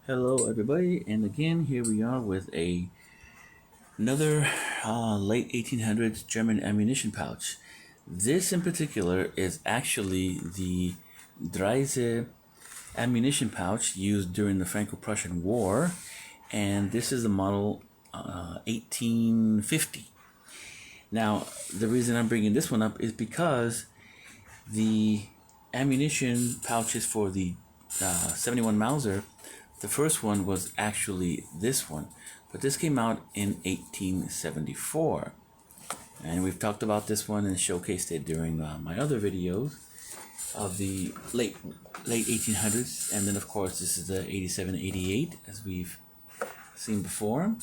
Hello everybody, and again here we are with another late 1800s German ammunition pouch. This in particular is actually the Dreyse ammunition pouch used during the Franco-Prussian War, and this is the model 1850. Now the reason I'm bringing this one up is because the ammunition pouches for the 71 Mauser, the first one was actually this one, but this came out in 1874, and we've talked about this one and showcased it during my other videos of the late 1800s. And then of course this is the 87-88 as we've seen before.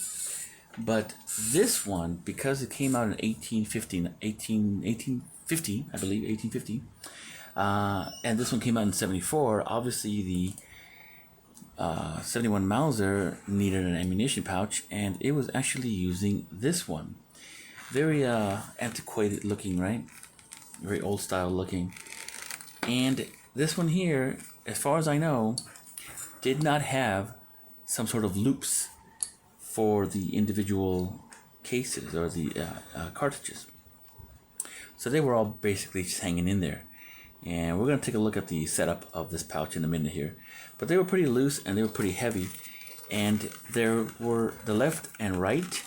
But this one, because it came out in 1850, I believe 1850, and this one came out in 74, obviously the 71 Mauser needed an ammunition pouch, and it was actually using this one. Very antiquated looking, right? Very old style looking. And this one here, as far as I know, did not have some sort of loops for the individual cases or the cartridges. So they were all basically just hanging in there. And we're going to take a look at the setup of this pouch in a minute here. But they were pretty loose and they were pretty heavy. And there were the left and right.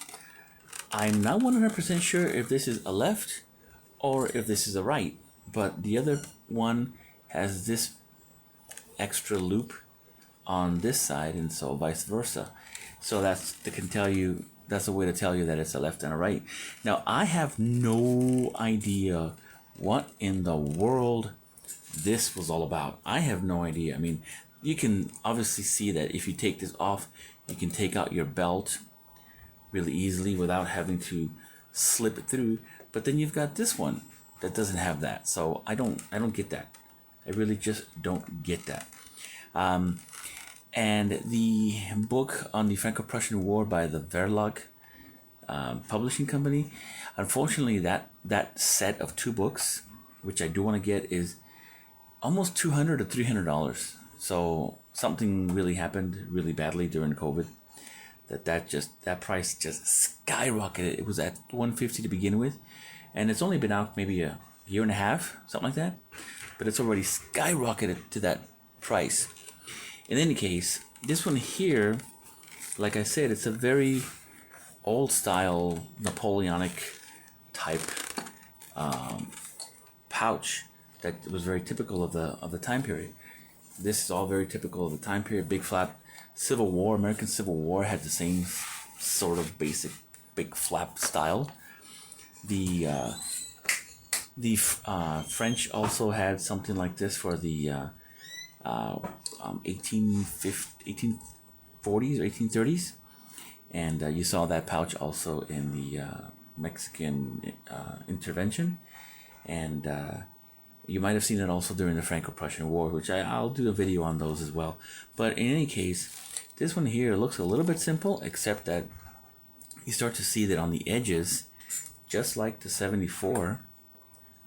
I'm not 100% sure if this is a left or if this is a right. But the other one has this extra loop on this side, and so vice versa. So that's a way to tell you that it's a left and a right. Now I have no idea what in the world this was all about. I have no idea. I mean, you can obviously see that if you take this off, you can take out your belt really easily without having to slip it through. But then you've got this one that doesn't have that. So I don't get that. I really just don't get that. And the book on the Franco-Prussian War by the Verlag publishing company, unfortunately that set of two books, which I do want to get, is almost $200 to $300. So something really happened really badly during COVID that price just skyrocketed. It was at $150 to begin with, and it's only been out maybe a year and a half, something like that, but it's already skyrocketed to that price. In any case, this one here, like I said, it's a very old style Napoleonic type pouch that was very typical of the time period. This is all very typical of the time period. Big flap. Civil War, American Civil War had the same sort of basic big flap style. The French also had something like this for the 1840s or 1830s, and you saw that pouch also in the Mexican intervention, and you might have seen it also during the Franco-Prussian War, which I'll do a video on those as well. But in any case, this one here looks a little bit simple, except that you start to see that on the edges, just like the 74,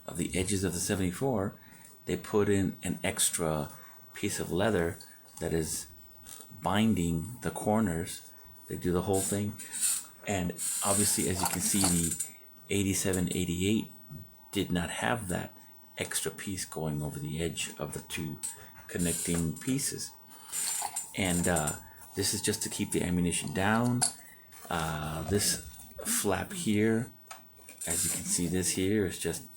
of the edges of the 74, they put in an extra piece of leather that is binding the corners. They do the whole thing. And obviously, as you can see, the 87-88 did not have that extra piece going over the edge of the two connecting pieces. And this is just to keep the ammunition down. This flap here, as you can see, this here is just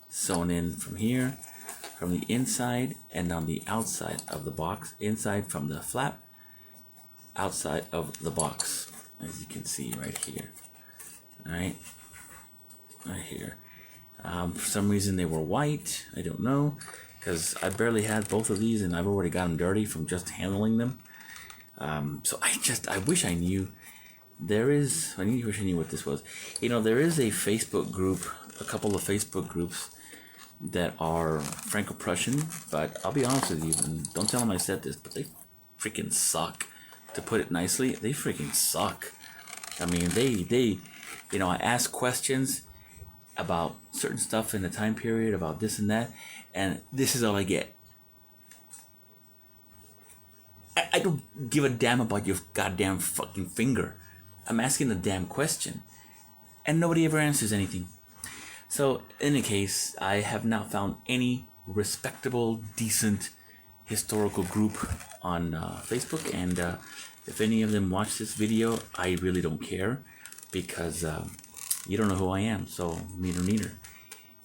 sewn in from here, from the inside and on the outside of the box. Inside from the flap, outside of the box, as you can see right here. Right here. For some reason they were white. I don't know, because I barely had both of these and I've already got them dirty from just handling them. So I wish I knew. I wish I knew what this was. You know, there is a Facebook group, a couple of Facebook groups that are Franco-Prussian, but I'll be honest with you, and don't tell them I said this, but they freaking suck. To put it nicely, they freaking suck. I mean, they I ask questions about certain stuff in the time period, about this and that, and this is all I get. I don't give a damn about your goddamn fucking finger. I'm asking a damn question. And nobody ever answers anything. So, in any case, I have not found any respectable, decent historical group on Facebook. And if any of them watch this video, I really don't care because you don't know who I am. So, neither.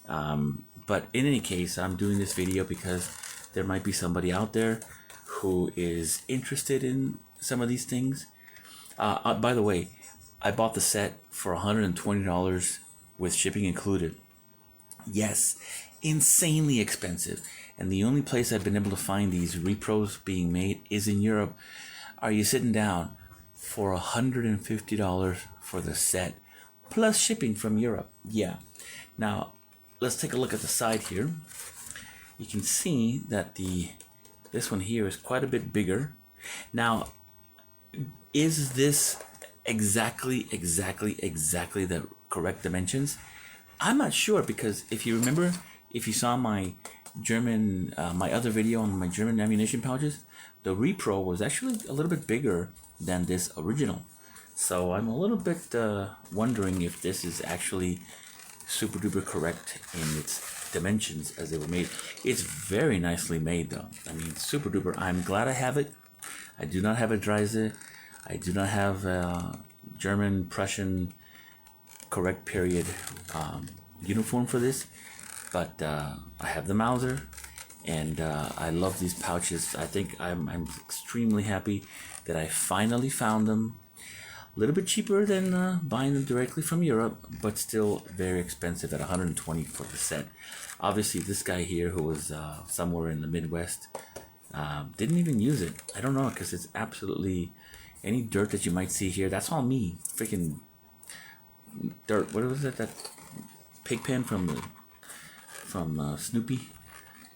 But in any case, I'm doing this video because there might be somebody out there who is interested in some of these things. By the way, I bought the set for $120 with shipping included. Yes, insanely expensive. And the only place I've been able to find these repros being made is in Europe. Are you sitting down for $150 for the set plus shipping from Europe? Yeah. Now, let's take a look at the side here. You can see that this one here is quite a bit bigger. Now, is this exactly the correct dimensions? I'm not sure, because if you remember, if you saw my German, my other video on my German ammunition pouches, the repro was actually a little bit bigger than this original. So I'm a little bit wondering if this is actually super duper correct in its dimensions as they were made. It's very nicely made though. I mean, super duper. I'm glad I have it. I do not have a Dreyse. I do not have a German, Prussian, correct period uniform for this, but I have the Mauser, and I love these pouches. I think I'm extremely happy that I finally found them. A little bit cheaper than buying them directly from Europe, but still very expensive at $120 for the set. Obviously, this guy here, who was somewhere in the Midwest, didn't even use it. I don't know, because it's absolutely any dirt that you might see here. That's all me. Freaking dirt. What was it? That pig pen from Snoopy.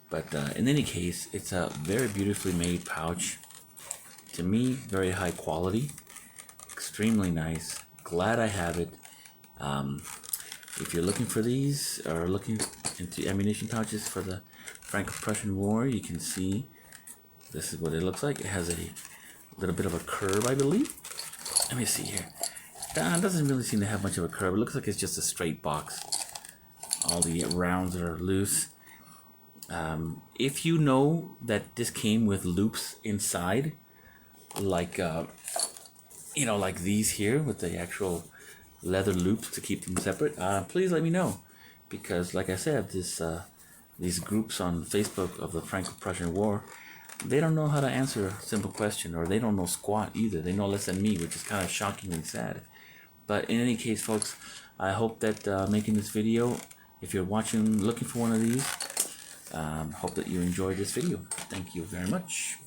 But in any case, it's a very beautifully made pouch. To me, very high quality. Extremely nice. Glad I have it. If you're looking for these or looking into ammunition pouches for the Franco-Prussian War, you can see this is what it looks like. It has a little bit of a curve, I believe. Let me see here. It doesn't really seem to have much of a curve. It looks like it's just a straight box. All the rounds are loose. If you know that this came with loops inside, like like these here with the actual leather loops to keep them separate, please let me know, because like I said, these groups on Facebook of the Franco-Prussian War, they don't know how to answer a simple question, or they don't know squat either. They know less than me, which is kind of shockingly sad. But in any case, folks, I hope that making this video, if you're watching, looking for one of these, hope that you enjoyed this video. Thank you very much.